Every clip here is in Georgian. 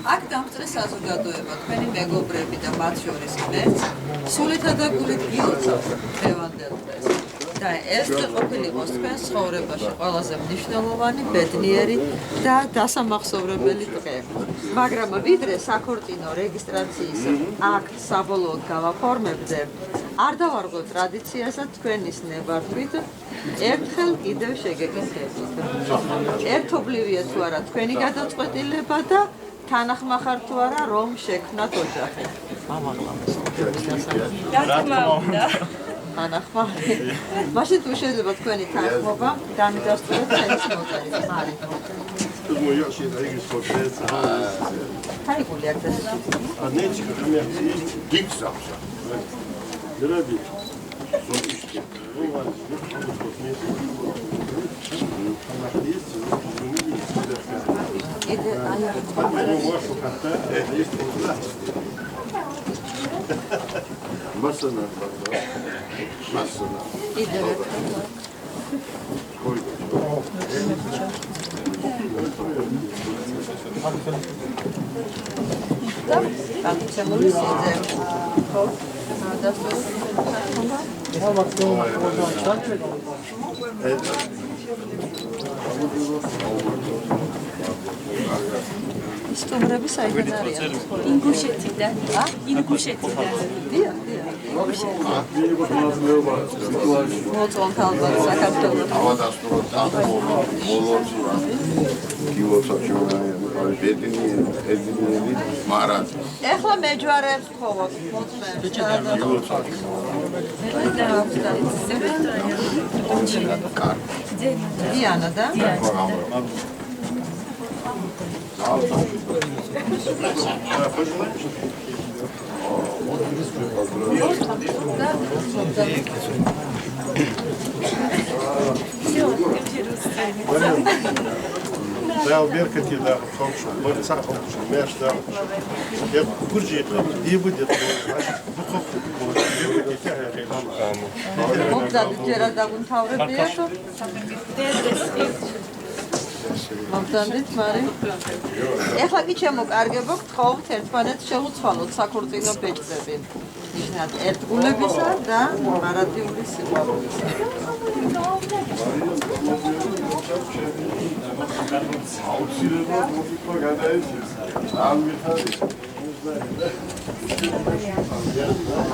აქ დამწრე საზოგადოება, თქვენი მეგობრები და მათ შორის მეც სულითა და გულით გილოცავთ დღევანდელ დღეს. და ეს ყოფილიყოს თქვენ ცხოვრებაში ყველაზე მნიშვნელოვანი, ბედნიერი და დასამახსოვრებელი დღე. მაგრამ ვიდრე საქორწინო რეგისტრაციის აქტს საბოლოოდ გავაფორმებდე, არ დავარღვევ ტრადიციასა თქვენის ნებართვით ერთხელ კიდევ შეგეკითხებით. ერთობლივია თუ არა თქვენი გადაწყვეტილება და თანახმახარ თუ არა რომ შექმნათ ოჯახი. თანახმარი. მაშინ თუ შეიძლება თქვენი თანხმობა დამიდასტუროთ ხელის მოწერით. Hayguli yaklaşık. Anneci kırmızı dik sapsa. Nerede? Son işte. Bu var. Masana. Masana. სტუმრები საიდან არიან? ინგუშეთიდან. ინგუშეთიდან. დიახ. მოწონთ ალბათ საქართველოს. ავადასტუროთ მოლოძია. კილოსაჩონა ბედნიერი მარად. ეხლა მეჯვარეებს ხოვოთ მოწმენთ. დიანა და? Да, уберкати, да, хорошо. Вот сам хорошо, мяш, да. Я куржи, и будет. მომზადეთ ჯერა დაგუნთავრებიათ? მომზადეთ, მაგრამ ეხლა კი შემოკარგებო, გთხოვთ ერთმანეთს შევუცვალოთ საქორწინო ბეჭდები. ნიშნად ერთგულებისა და მარადიული სიყვარულისა.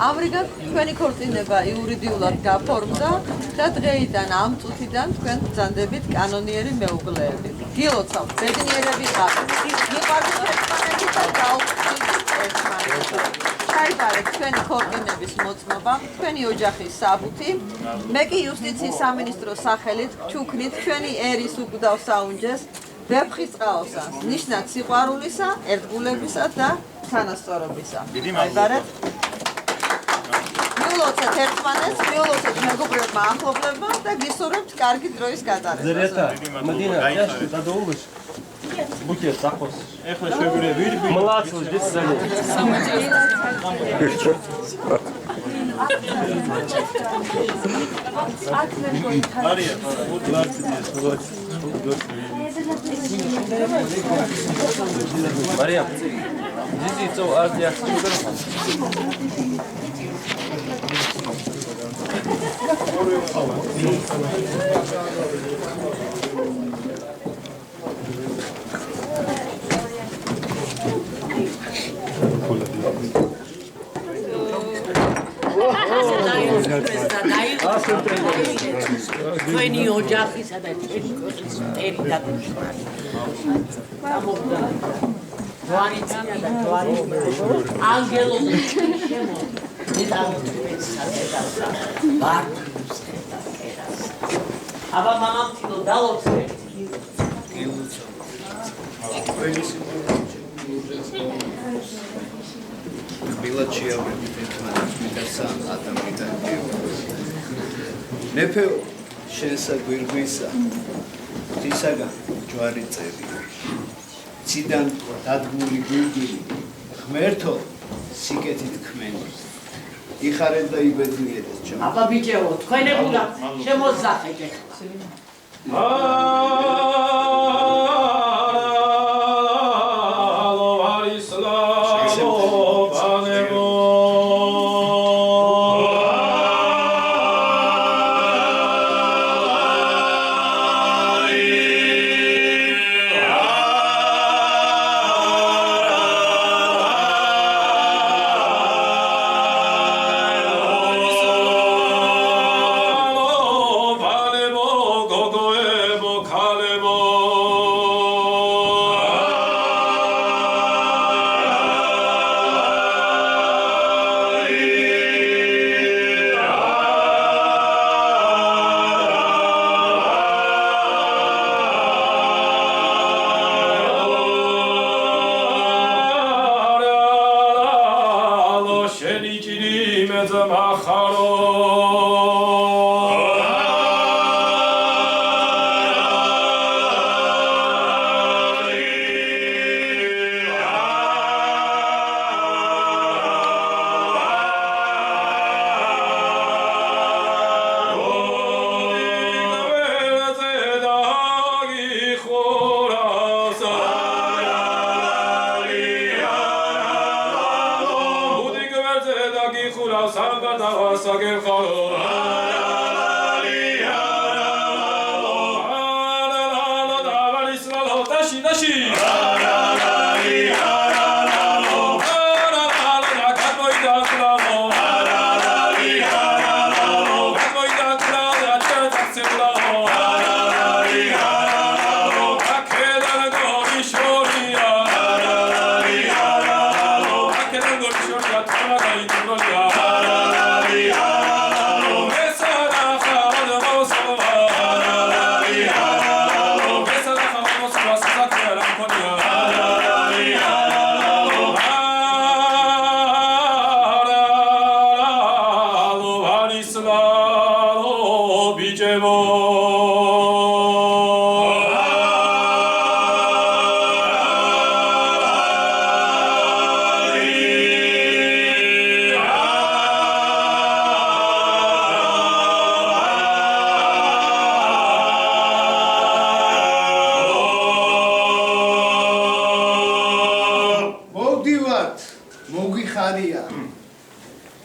ამრიგად თქვენი ქორწინება იურიდიულად გაფორმდა და დღეიდან ამ წუთიდან თქვენ ბრძანდებით კანონიერი მეუღლეებით. გილოცავთ, ბედნიერები ხართ. მიყვართ ერთმანეთი და გაუხდით ერთმანეთი. ჩაიბარეთ თქვენი ქორწინების მოწმობა, თქვენი ოჯახის საბუთი. მე კი იუსტიციის სამინისტროს სახელით ჩუქნით ჩვენი ერის უკვდავ საუნჯეს ვეფხისტყაოსანს, ნიშნად სიყვარულისა, ერთგულებისა და თანასწორობისა. ჩაიბარეთ. მიულოცეთ ერთმანეთს, მიულოცეთ მეგობრებმა, ახლობლებმა და გისურვებთ კარგი დროის გატარებას. Зрета, Мадина, я что-то долбишь? Букет, захвост. Ეხლა შეგვიძლია Молодцы, здесь сзади. Мария, вот Мария, здесь все Азия. Თქვენი ოჯახისა და ჩვენი ქვეყნის მტერი დაგუშვათ. ანგელოზი აბა მამამ თილო დალოცე Bila chiavredi ერთმანეთს ადამიანთან მეფე შენსა გვირგვისა თისაგან ჯვარი წერი ციდან დადგმული გვირგვინი ღმერთო სიკეთით ქმენი იხარეთ და იბედნიერეთ ჩემ აბა ბიჭეო თქვენებულა შემოსახეთ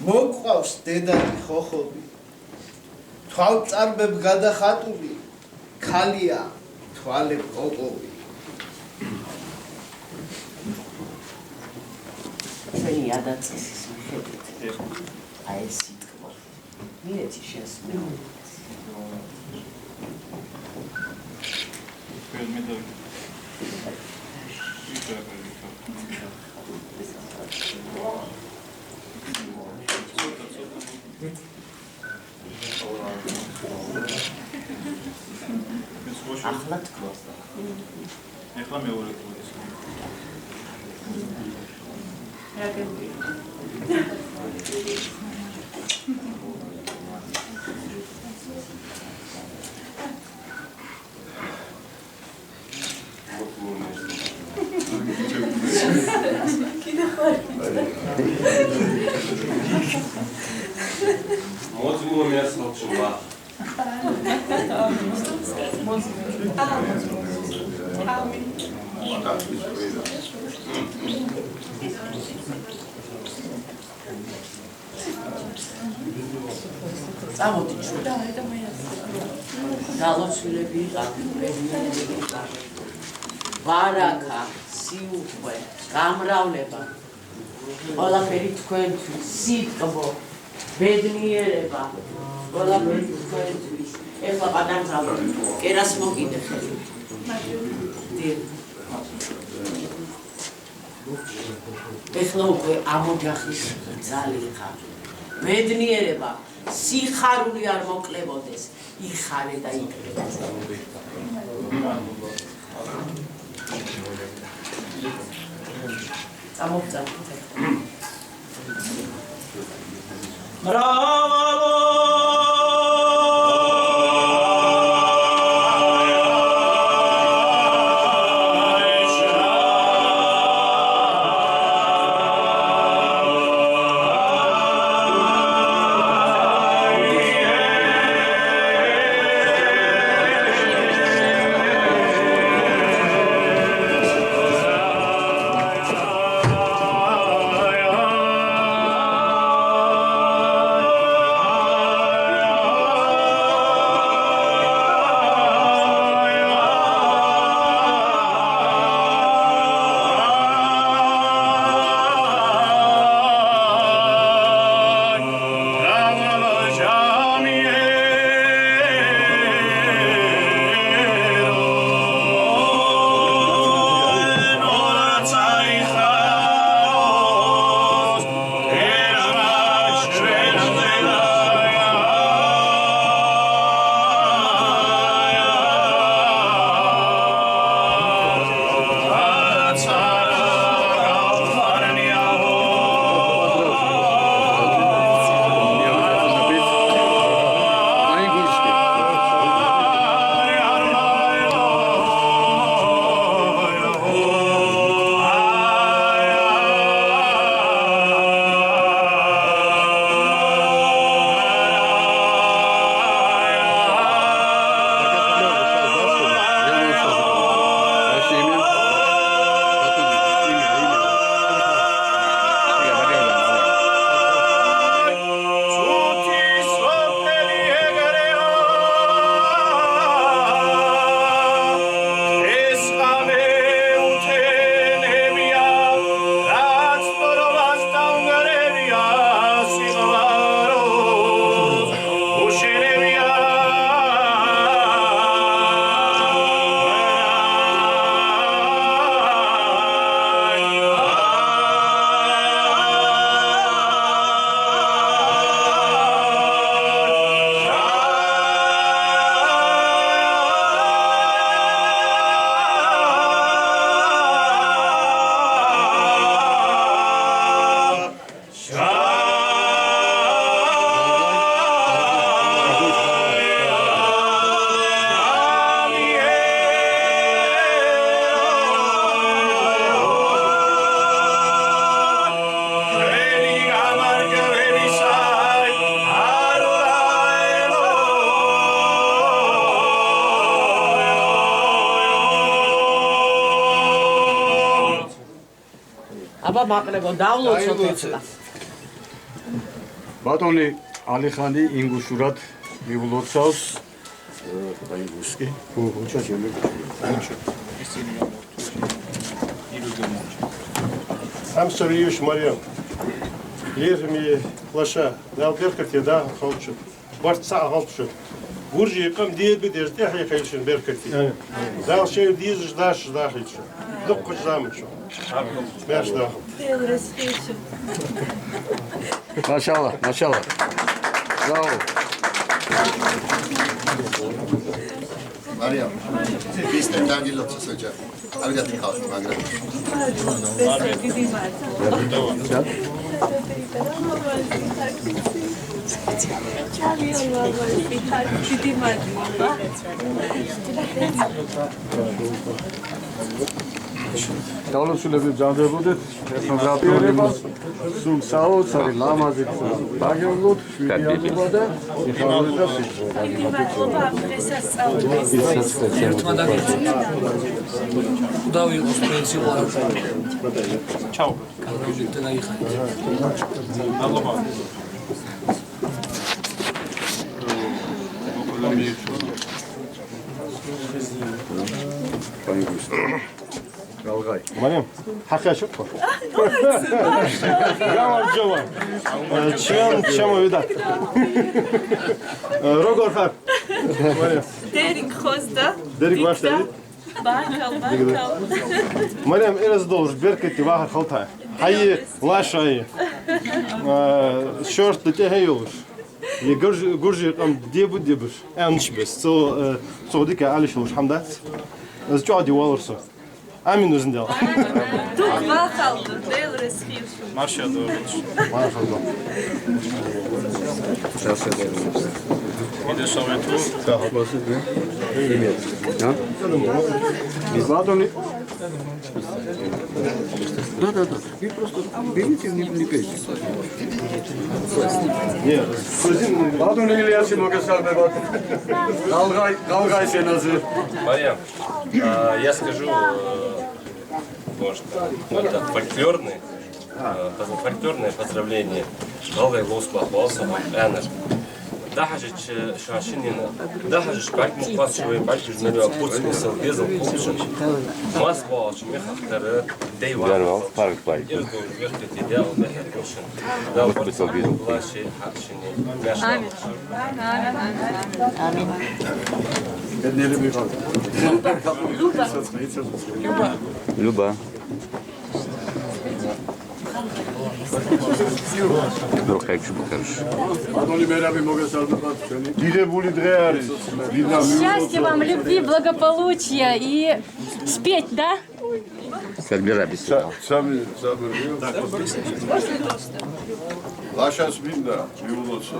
მოყავს დედალი ხოხობი თვალწარმებ გადახატული ქალია თვალებ ყოყობი ჩვენი ადაწესის მიხედვით აი ეს სიტყვა მიეცი შენს მეუბნებს ახლა თქვა ეხლა მეორე კურსი წამოდი ჩვენ დალოცულები ვარაკა სიუხვე გამრავლება ყველაფერი თქვენთვის სიტყვა ბედნიერება ყველაფერი თქვენთვის ეხლა გადამთავრდა კერას მოკიდე ხელი ეხლა უკვე ამოჯახის ძალი ხარ ბედნიერება, სიხარული არ მოკლებოდეს, იხარე და იკრება. Amokcan. აბა მაყლებო დავლოცოთ ეხლა. ბატონი ალიხანი ინგუშურად მივლოცავს და ინგუსკი. უჩა შემეგუჩა. Am Sariush Mariam. Лезми лаша, да беркати да холчу. Бартса холчу. Гуржи кам диеби дерте хайхайшин беркати. Да шей диз ждаш ждахичу. Док кожамчу. Мяшда. Машалла, машалла. Браво. Mariam, viste dangilotsa soja. Avida tikalt magra. დავლოცულები ბრძანდებოდეთ ეთნოგრაფიულებას, სულ საოცარი ლამაზი დაგევლოთ, შვიდიანობა და სიხარული და Galgay. Mariam, haqqı çok var. Gamal Jovan. Çam ödat. Rogor har. Mariam. Derik xozda. Derik başladı. Баркал. Марьям, должен беркати вахар халтай. Хайи, лашай. Шорт на тебе юлш. И гуржи там дебуш. Анш бес. So dike alles schon hamdat. Das Jordi Wallerso. Амин өзіндел. Тугла қалды. Дейл ресхив. Маршал Дорич. Идеш авентур? Да. Ладно. Да. Вы просто берите, не пейте. Нет. Ладно, Ильяс, могу сказать. Галгай сеназы. Марьям, я скажу, может, это фольклорное поздравление. Галгай лосма хвалса, Энер. Дахажич шашинина, дахажич бальк мукас шуй бальк жнева пуцмисл безл пуцшин. Москва мехахтары дейва. Парк бальк. Да, пуцмисл безл плащи хатшини. Люба. Ну, как же покажешь. Счастья вам, любви, благополучия и спеть, да? Ლაშას მინდა მიულოცო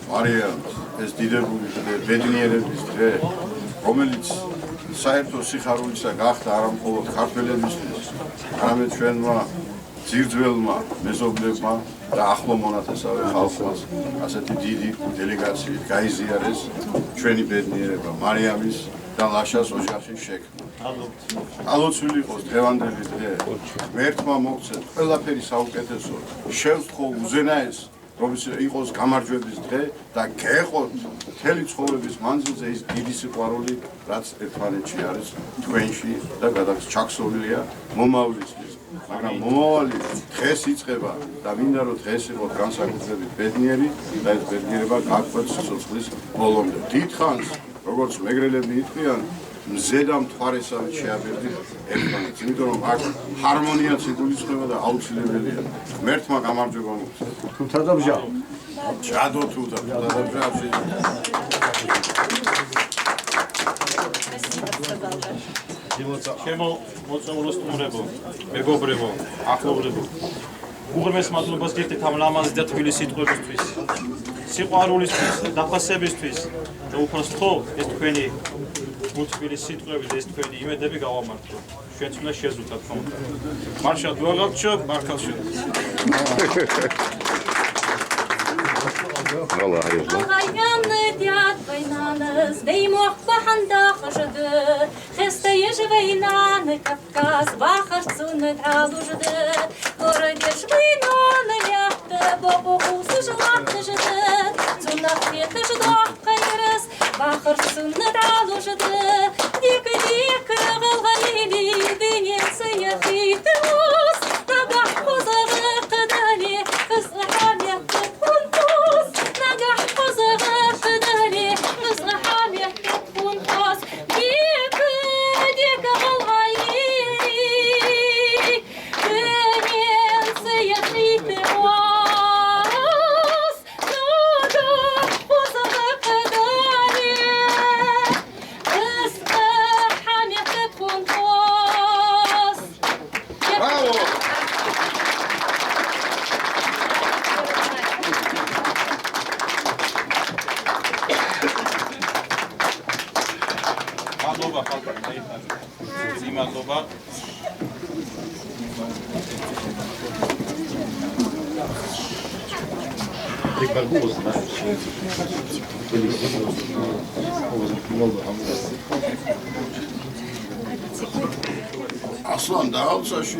მარიამს ეს დიდებული დღე, ბედნიერების დღე, რომელიც საერთო სიხარულისა გახდა არა მხოლოდ ქართველებისთვის, არამედ ჩვენმა ძირძველმა მეზობლებმა და ახლო მონათესავე ხალხმაც ასეთი დიდი დელეგაციით გაიზიარეს ჩვენი ბედნიერება მარიამის და ლაშას ოჯახის შექმნა. ალოცვილი იყოს დღევანდელი დღე, ღმერთმა მოგცეთ ყველაფერი საუკეთესო, შევსთხო უზენაეს, რომელიც იყოს გამარჯვების დღე და გეყოთ მთელი ცხოვრების მანძილზე ის დიდი სიყვარული, რაც ერთმანეთში არის თქვენში და ჩაქსოვილია მომავლისთვის. მაგრამ მომავალი დღეს იწყება და მინდა რომ დღეს იყოს განსაკუთრებით ბედნიერი და ეს ბედნიერება გაგვყვეთ სიცოცხლის ბოლომდე. დიდხანს, როგორც მეგრელები იტყვიან, მზედა მთვარესავით შეაბერდით ერთმანეთს, იმიტომ რომ აქ ჰარმონიაც იგულისხმება და აუცილებელია. ღმერთმა გამარჯვება მოგცეთ. თადაბჟა. ჯადო თუ და თადაბჟა. ჩემო მოწვეულო სტუმრებო, მეგობრებო, ახლობლებო. უღრმეს მადლობას გიხდით ამ ლამაზი და თბილი სიტყვებისთვის. სიყვარულისთვის, დაფასებისთვის და უბრალოდ ეს თქვენი თბილი სიტყვები და ეს თქვენი იმედები გავამართლო. ჩვენც უნდა შეზუსტოთ თქო. მარშალ დუაღალჩო, მარკალშო. Allah hayırlı. Hayvanı diyat baynanız, deymoq bahanda xıжыды, xeste yejveynan Kafkaz baxartsını taluжыды, Городеш войнаны ляхты, боку хусы жлатыжыды, Цунах веты ждох кайрыс, baxartsını taluжыды, Дик-дик ғылғалили, дынесы яхиты уз, Нагах кузығы қыдали, қызғы хамятты кунтуз, Нагах кузығы қыдали, қызғы хамятты кунтуз, Дик-дик ғылғалили, дынесы яхиты уз, Нагах кузығы қыдали, қызғы хамятты кунтуз. Браво! მადლობა ხალხო. მადლობა. Aslan dağılsaşı.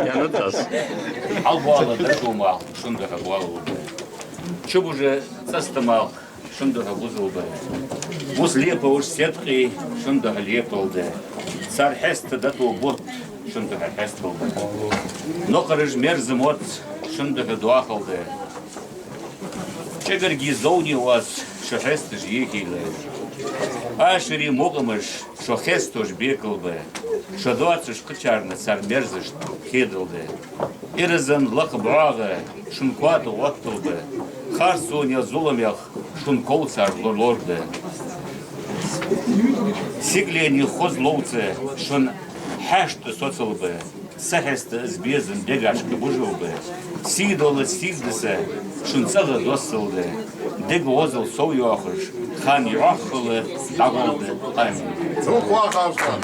Yanıtas. Албуала драгумал, шундага буалу. Чубуже састамал, шундага бузулбе. Бус лепа уж сетки, шундага лепалде. Цар хеста дату бот, шундага хесталде. Нокарыж мерзымот, шундага дуахалде. Чегарги зоуни у вас шахесты жьехиле. Ашери могамыш, шо хестош бекалбе, шо дуацуш кычарны цар мерзыш кедылды. Ирызын лакбага, шункуату оттылбы, харсуня зуламях, шункол цар лорды. Сиглени хозлоуце, шон хашты соцылбы, сахесты избезін дегашкы бұжылбы. Сидолы сиздысы, шунцалы досылды. Дег озыл соу яқыш, хан яқылы дағылды. Амин. Рухуа қавсан.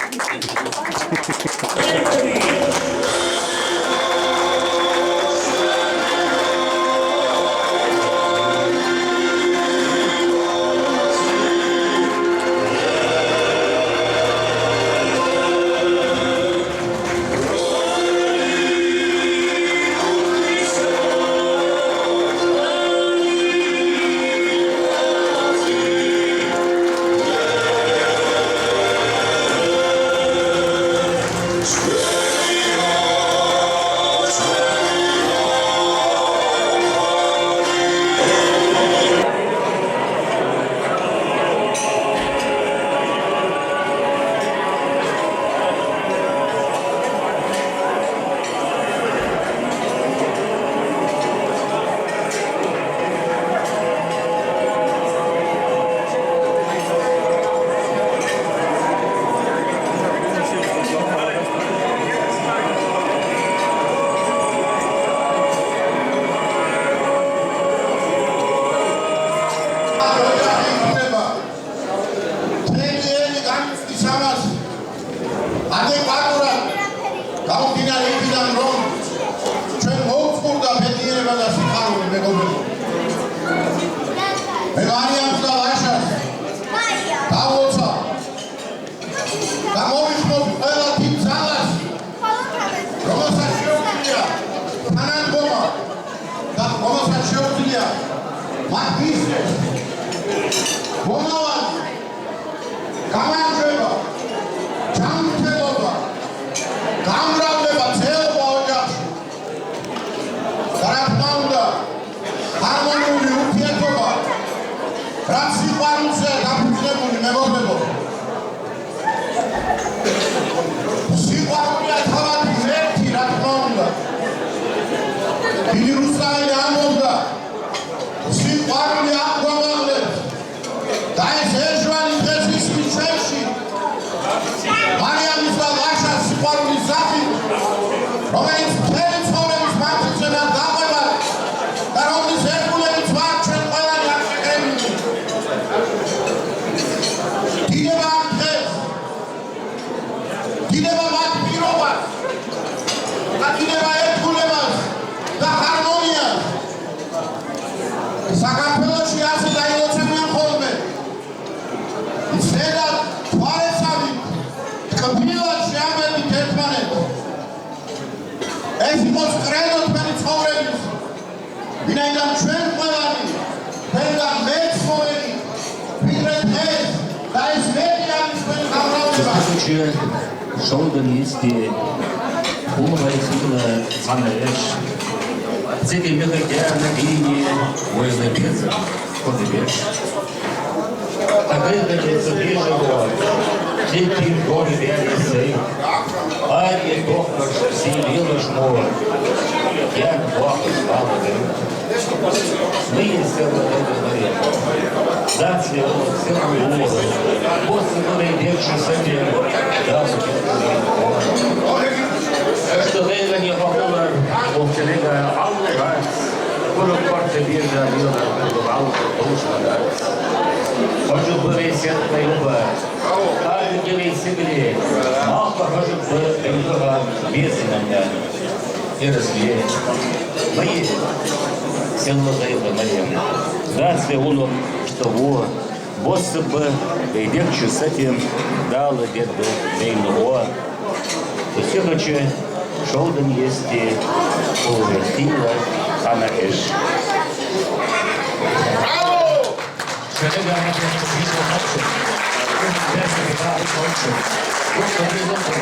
Шолдан есте, умывай сила цанаеш. Цеки мехатя на линии, войлы беза, подбеж. Такая дается бежево, теперь горы вялись. Ария доктор, силила жмова. Я бог спала дым. Мы есть целый этот моря. Зацвел целый голос. После которой легче садим. Что лейла не похожа, повторяя аллу раз. Курок порта бежа, лила, аллу, должна дать. Может быть, сетка юба. Ангелы сигли. Мах похожа в юга безымя. И развеять. Мои силы лейла моим. Зацвел он, что во. Боссы бы легче с этим дала где-то дейного. То все ночи шолдан есть и полуверхила, а на эш. Браво! Шелега на это вижу ночью. Песня играет ночью. Вот это безумно.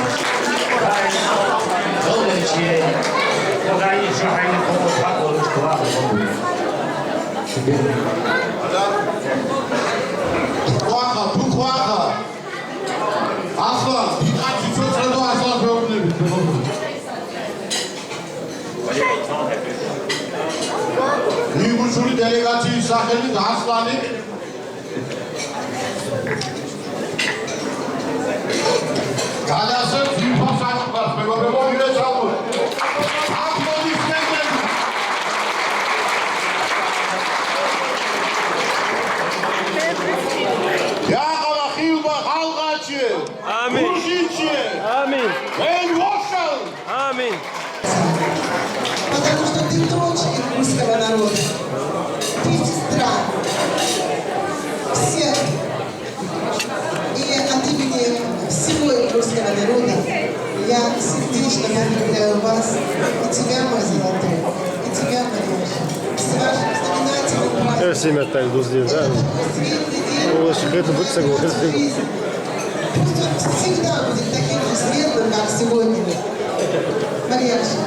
Долгоче. Когда еще они помогут, что вам помогут. რუსული დელეგაციის სახელით ასლანი გადასცემს ინფოს საწყობას მეგობრებო მივეცალოთ აპლოდისმენტები Яхала хилба халгачи. Амин. Рушичи. Амин. Эй, Вошел. Амин. Потому что ты дочь русского народа. Ты сестра всех. И от имени всего русского народа я сердечно поздравляю вас и тебя, мой золотой, и тебя, Марьяша, с вашим знаменательным праздником. Her семя так друзья, да? Это будет согласен. Пусть он всегда будет таким же светлым, как сегодня. Марьяша.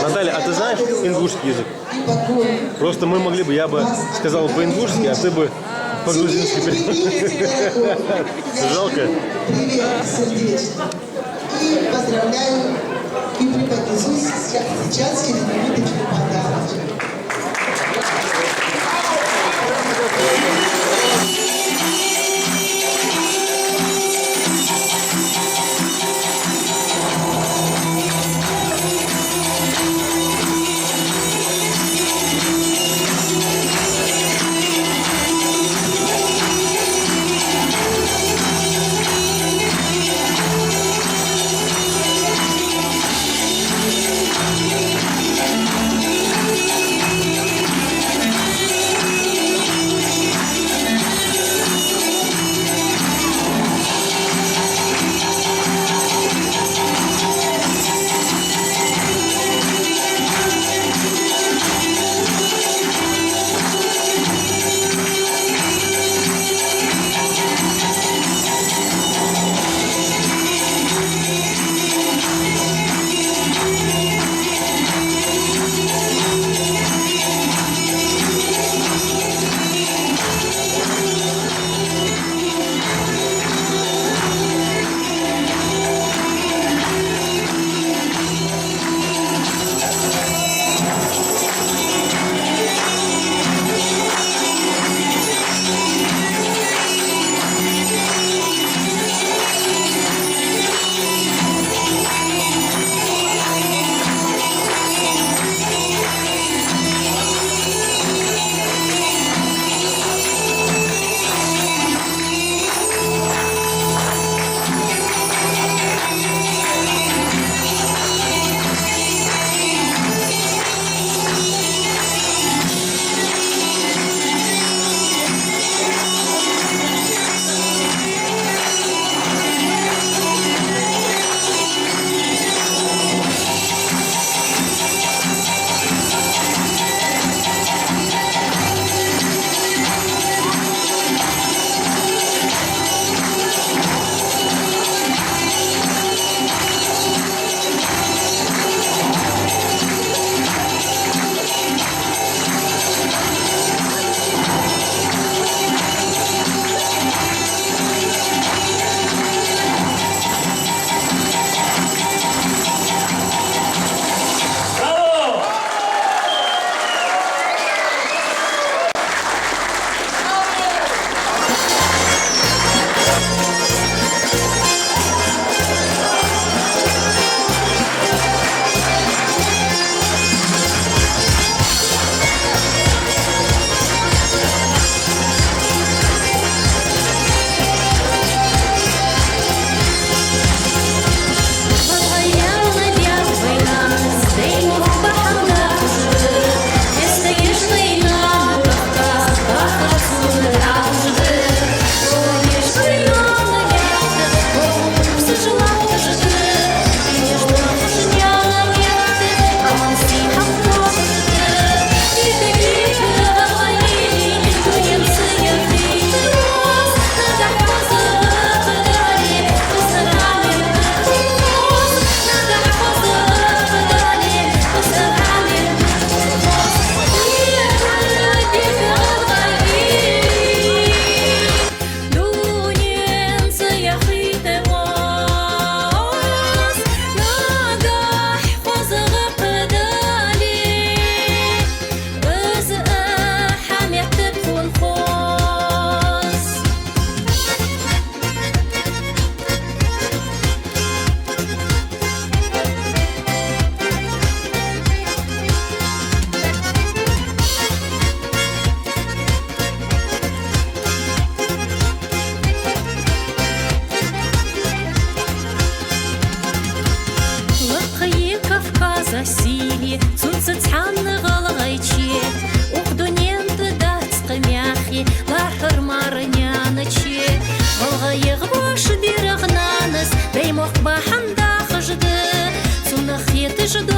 Наталья, а ты знаешь ингушский язык? Просто мы могли бы, я бы сказал по-ингушски, а ты бы по-грузински перевел. Жалко. Привет, сердечно. И поздравляю и преподнесу сейчас через минуточку подарочек. Ты же